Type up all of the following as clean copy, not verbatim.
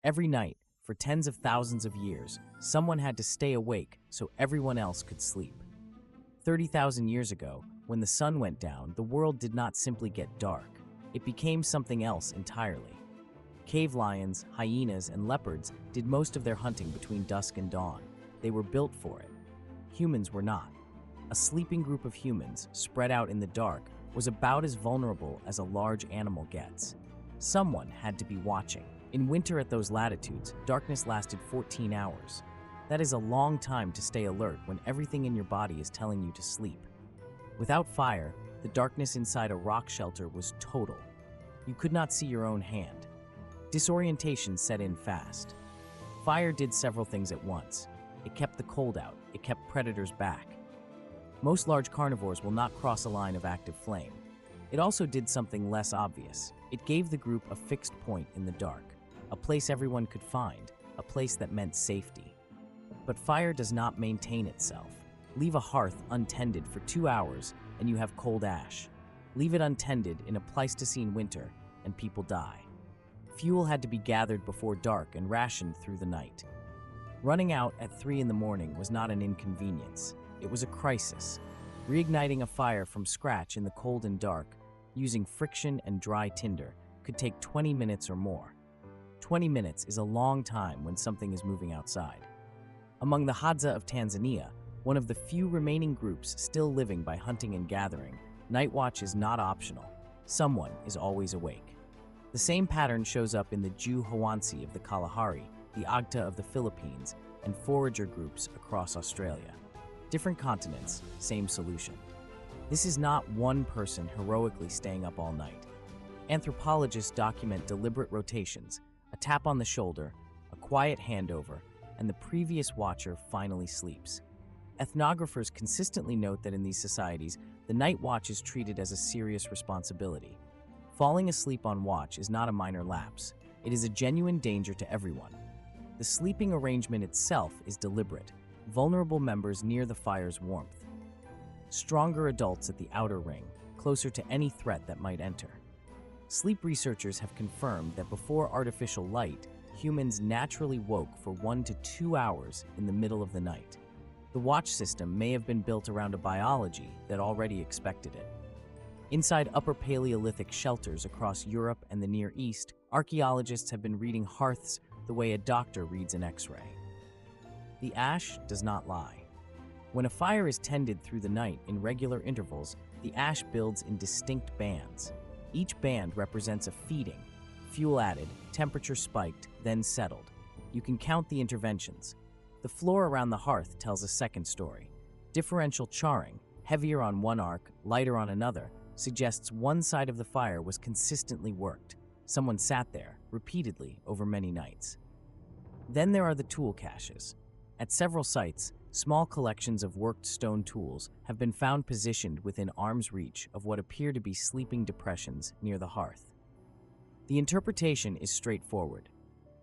Every night, for tens of thousands of years, someone had to stay awake so everyone else could sleep. 30,000 years ago, when the sun went down, the world did not simply get dark. It became something else entirely. Cave lions, hyenas, and leopards did most of their hunting between dusk and dawn. They were built for it. Humans were not. A sleeping group of humans, spread out in the dark, was about as vulnerable as a large animal gets. Someone had to be watching. In winter at those latitudes, darkness lasted 14 hours. That is a long time to stay alert when everything in your body is telling you to sleep. Without fire, the darkness inside a rock shelter was total. You could not see your own hand. Disorientation set in fast. Fire did several things at once. It kept the cold out. It kept predators back. Most large carnivores will not cross a line of active flame. It also did something less obvious. It gave the group a fixed point in the dark, a place everyone could find, a place that meant safety. But fire does not maintain itself. Leave a hearth untended for 2 hours and you have cold ash. Leave it untended in a Pleistocene winter and people die. Fuel had to be gathered before dark and rationed through the night. Running out at 3 in the morning was not an inconvenience. It was a crisis. Reigniting a fire from scratch in the cold and dark, using friction and dry tinder, could take 20 minutes or more. 20 minutes is a long time when something is moving outside. Among the Hadza of Tanzania, one of the few remaining groups still living by hunting and gathering, night watch is not optional. Someone is always awake. The same pattern shows up in the Jew Hwansi of the Kalahari, the Agta of the Philippines, and forager groups across Australia. Different continents, same solution. This is not one person heroically staying up all night. Anthropologists document deliberate rotations, a tap on the shoulder, a quiet handover, and the previous watcher finally sleeps. Ethnographers consistently note that in these societies, the night watch is treated as a serious responsibility. Falling asleep on watch is not a minor lapse. It is a genuine danger to everyone. The sleeping arrangement itself is deliberate, vulnerable members near the fire's warmth. Stronger adults at the outer ring, closer to any threat that might enter. Sleep researchers have confirmed that before artificial light, humans naturally woke for 1 to 2 hours in the middle of the night. The watch system may have been built around a biology that already expected it. Inside Upper Paleolithic shelters across Europe and the Near East, archaeologists have been reading hearths the way a doctor reads an X-ray. The ash does not lie. When a fire is tended through the night in regular intervals, the ash builds in distinct bands. Each band represents a feeding, fuel added, temperature spiked, then settled. You can count the interventions. The floor around the hearth tells a second story. Differential charring, heavier on one arc, lighter on another, suggests one side of the fire was consistently worked. Someone sat there, repeatedly, over many nights. Then there are the tool caches. At several sites, small collections of worked stone tools have been found positioned within arm's reach of what appear to be sleeping depressions near the hearth. The interpretation is straightforward.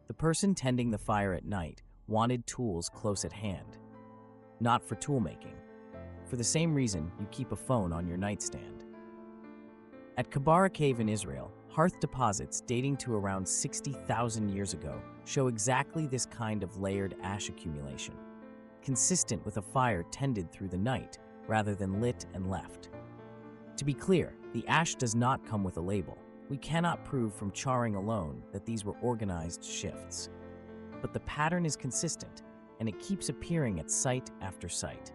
The person tending the fire at night wanted tools close at hand, not for toolmaking. For the same reason you keep a phone on your nightstand. At Kabara Cave in Israel, hearth deposits dating to around 60,000 years ago show exactly this kind of layered ash accumulation, consistent with a fire tended through the night rather than lit and left. To be clear, the ash does not come with a label. We cannot prove from charring alone that these were organized shifts. But the pattern is consistent, and it keeps appearing at site after site.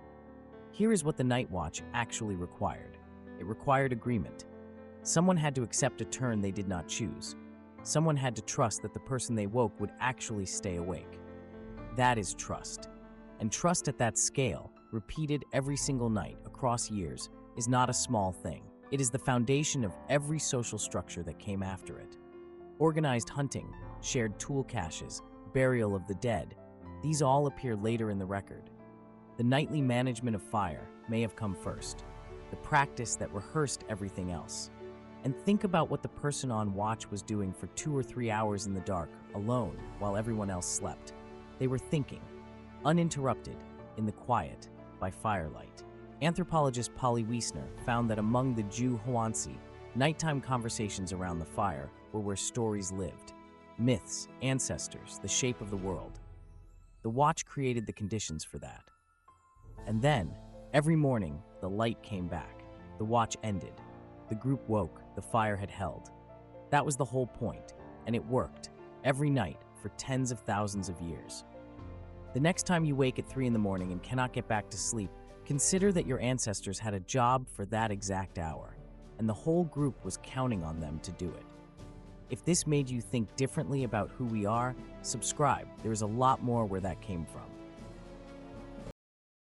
Here is what the night watch actually required. It required agreement. Someone had to accept a turn they did not choose. Someone had to trust that the person they woke would actually stay awake. That is trust. And trust at that scale, repeated every single night across years, is not a small thing. It is the foundation of every social structure that came after it. Organized hunting, shared tool caches, burial of the dead, these all appear later in the record. The nightly management of fire may have come first, the practice that rehearsed everything else. And think about what the person on watch was doing for 2 or 3 hours in the dark, alone, while everyone else slept. They were thinking, uninterrupted, in the quiet, by firelight. Anthropologist Polly Wiesner found that among the Jew Hwansi, nighttime conversations around the fire were where stories lived. myths, ancestors, the shape of the world. The watch created the conditions for that. And then, every morning, the light came back. The watch ended. The group woke. The fire had held. That was the whole point, and it worked, every night, for tens of thousands of years. The next time you wake at 3 in the morning and cannot get back to sleep, consider that your ancestors had a job for that exact hour, and the whole group was counting on them to do it. If this made you think differently about who we are, subscribe. There is a lot more where that came from.